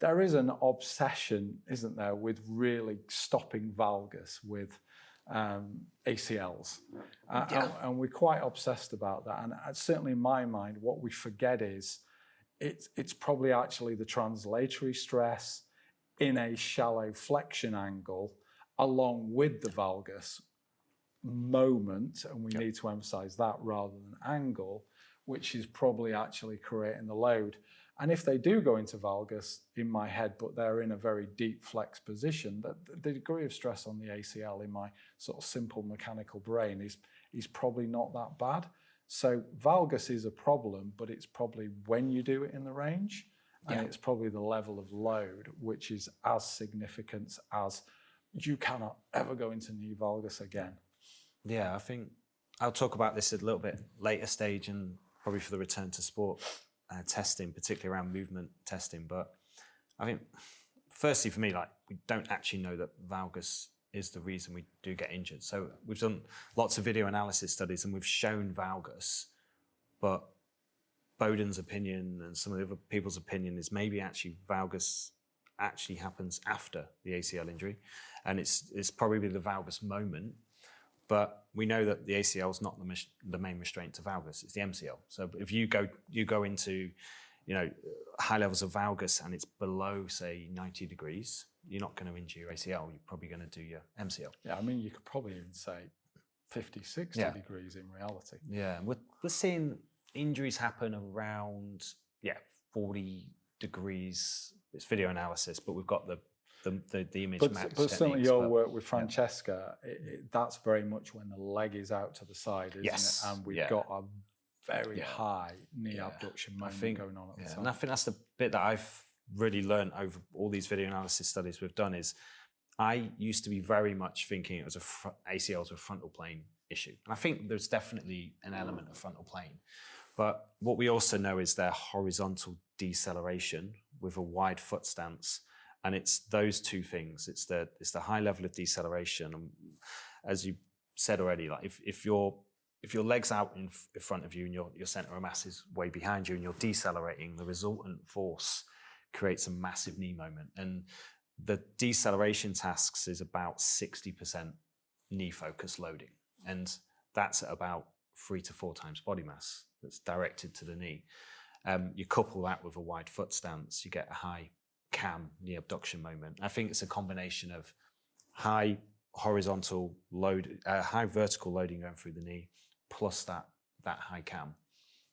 there is an obsession, isn't there, with really stopping valgus with ACLs. And we're quite obsessed about that. And certainly in my mind, what we forget is it's probably actually the translatory stress in a shallow flexion angle along with the valgus moment, and we need to emphasize that rather than angle, which is probably actually creating the load. And if they do go into valgus in my head, but they're in a very deep flex position, the degree of stress on the ACL in my sort of simple mechanical brain is probably not that bad. So valgus is a problem, but it's probably when you do it in the range, and it's probably the level of load, which is as significant as you cannot ever go into knee valgus again. Yeah, I think I'll talk about this at a little bit later stage and probably for the return to sport testing, particularly around movement testing. But I think, firstly for me, like, we don't actually know that valgus is the reason we do get injured. So we've done lots of video analysis studies and we've shown valgus, but Bowden's opinion and some of the other people's opinion is maybe actually valgus actually happens after the ACL injury, and it's probably the valgus moment. But we know that the ACL is not the main restraint to valgus; it's the MCL. So if you go into, high levels of valgus and it's below, say, 90 degrees, you're not going to injure your ACL. You're probably going to do your MCL. Yeah, I mean, you could probably even say 50, 60 degrees in reality. Yeah, we're seeing injuries happen around 40 degrees. It's video analysis, but we've got the image max. But certainly your work with Francesca, that's very much when the leg is out to the side, isn't it? And we've got a very high knee abduction moment going on at the time. And I think that's the bit that I've really learned over all these video analysis studies we've done is I used to be very much thinking it was ACLs were a frontal plane issue. And I think there's definitely an element of frontal plane. But what we also know is their horizontal deceleration with a wide foot stance. And it's those two things. It's the high level of deceleration. And as you said already, like if your leg's out in front of you and your center of mass is way behind you and you're decelerating, the resultant force creates a massive knee moment. And the deceleration tasks is about 60% knee focus loading. And that's at about 3 to 4 times body mass that's directed to the knee. You couple that with a wide foot stance, you get a high CAM, knee abduction moment. I think it's a combination of high horizontal load, high vertical loading going through the knee, plus that high CAM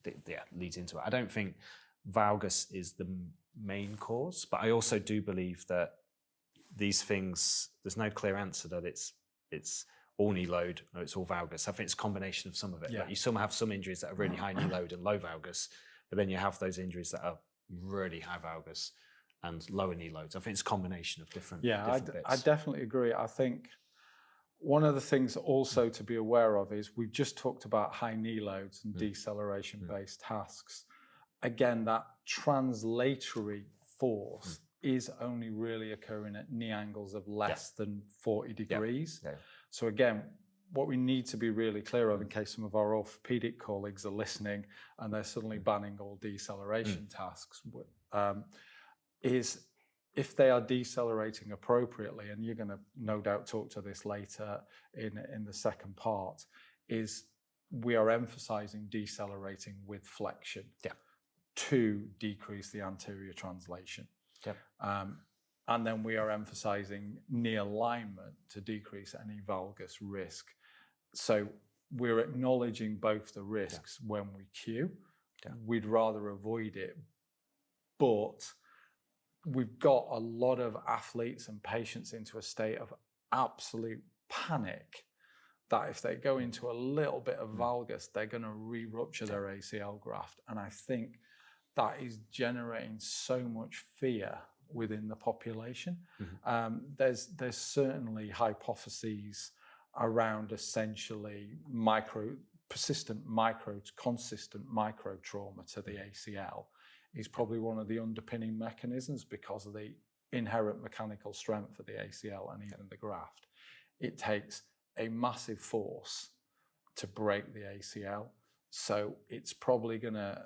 that leads into it. I don't think valgus is the main cause, but I also do believe that these things, there's no clear answer that it's all knee load or it's all valgus. I think it's a combination of some of it. Like you still have some injuries that are really high knee load and low valgus, but then you have those injuries that are really high valgus and lower knee loads. I think it's a combination of different bits. I definitely agree. I think one of the things also to be aware of is we've just talked about high knee loads and deceleration-based tasks. Again, that translatory force is only really occurring at knee angles of less than 40 degrees. So again, what we need to be really clear of, in case some of our orthopedic colleagues are listening and they're suddenly banning all deceleration tasks, is if they are decelerating appropriately, and you're going to no doubt talk to this later in the second part, is we are emphasizing decelerating with flexion to decrease the anterior translation. And then we are emphasizing knee alignment to decrease any valgus risk. So we're acknowledging both the risks when we cue. We'd rather avoid it, but we've got a lot of athletes and patients into a state of absolute panic that if they go into a little bit of valgus, they're going to re-rupture their ACL graft. And I think that is generating so much fear within the population. There's certainly hypotheses around essentially consistent micro trauma to the ACL is probably one of the underpinning mechanisms because of the inherent mechanical strength of the ACL and even the graft. It takes a massive force to break the ACL. So it's probably going to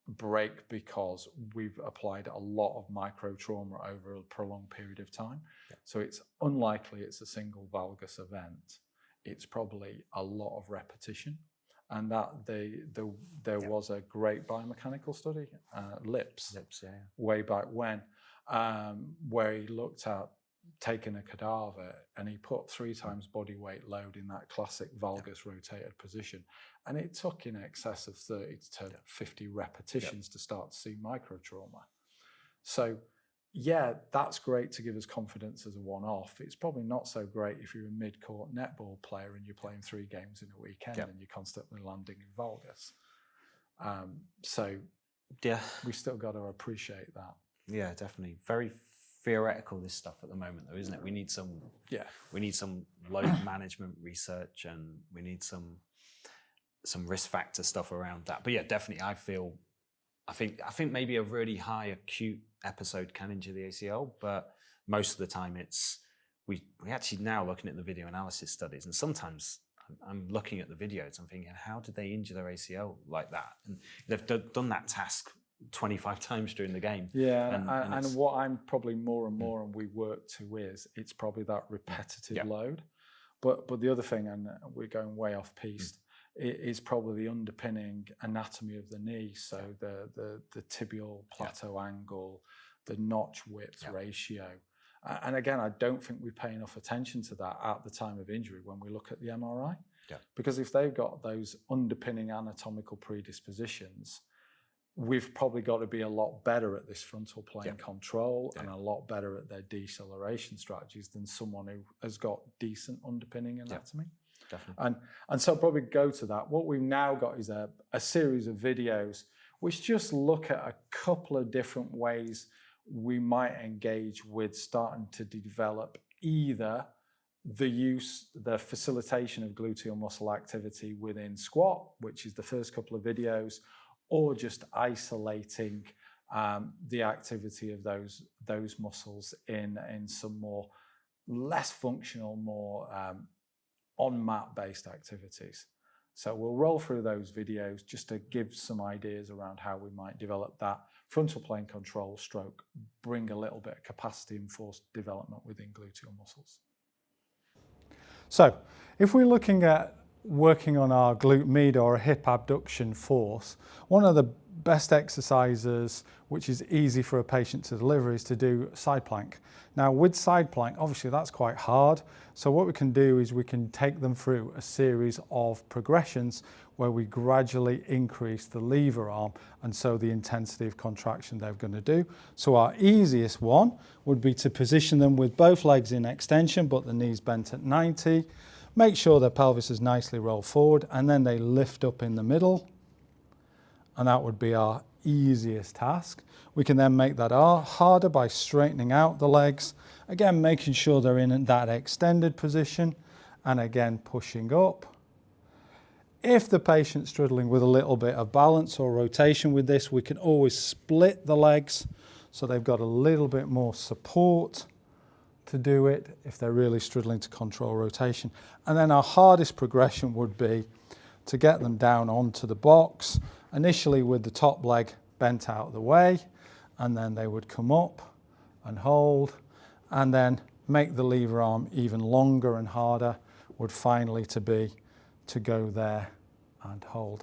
break because we've applied a lot of micro trauma over a prolonged period of time. Yeah. So it's unlikely it's a single valgus event. It's probably a lot of repetition. And that there was a great biomechanical study, LIPS, way back when, where he looked at taking a cadaver and he put 3 times body weight load in that classic valgus rotated position. And it took in excess of 30 to 50 repetitions to start to see microtrauma. So yeah, that's great to give us confidence as a one-off. It's probably not so great if you're a mid-court netball player and you're playing 3 games in a weekend and you're constantly landing in valgus. So yeah, we still got to appreciate that. Yeah, definitely. Very theoretical, this stuff at the moment, though, isn't it? We need some load management research, and we need some risk factor stuff around that. But yeah, definitely, I think maybe a really high acute episode can injure the ACL, but most of the time we actually now looking at the video analysis studies, and sometimes I'm looking at the videos, I'm thinking, how did they injure their ACL like that? And they've done that task 25 times during the game. Yeah, and what I'm probably more and more, and we work to, is it's probably that repetitive load. But the other thing, and we're going way off piste, is probably the underpinning anatomy of the knee. So the tibial plateau angle, the notch width ratio. And again, I don't think we pay enough attention to that at the time of injury when we look at the MRI. Yeah. Because if they've got those underpinning anatomical predispositions, we've probably got to be a lot better at this frontal plane control and a lot better at their deceleration strategies than someone who has got decent underpinning anatomy. Definitely. And so I'll probably go to that. What we've now got is a series of videos which just look at a couple of different ways we might engage with starting to develop either the facilitation of gluteal muscle activity within squat, which is the first couple of videos, or just isolating the activity of those muscles in some more less functional, more on-mat based activities. So we'll roll through those videos just to give some ideas around how we might develop that frontal plane control stroke, bring a little bit of capacity enforced development within gluteal muscles. So if we're looking at working on our glute med or a hip abduction force, one of the best exercises which is easy for a patient to deliver is to do side plank. Now with side plank, obviously that's quite hard. So what we can do is we can take them through a series of progressions where we gradually increase the lever arm and so the intensity of contraction they're going to do. So our easiest one would be to position them with both legs in extension but the knees bent at 90. Make sure their pelvis is nicely rolled forward and then they lift up in the middle. And that would be our easiest task. We can then make that harder by straightening out the legs. Again, making sure they're in that extended position and again pushing up. If the patient's struggling with a little bit of balance or rotation with this, we can always split the legs so they've got a little bit more support to do it if they're really struggling to control rotation. And then our hardest progression would be to get them down onto the box, initially with the top leg bent out of the way, and then they would come up and hold, and then make the lever arm even longer and harder would finally to go there and hold.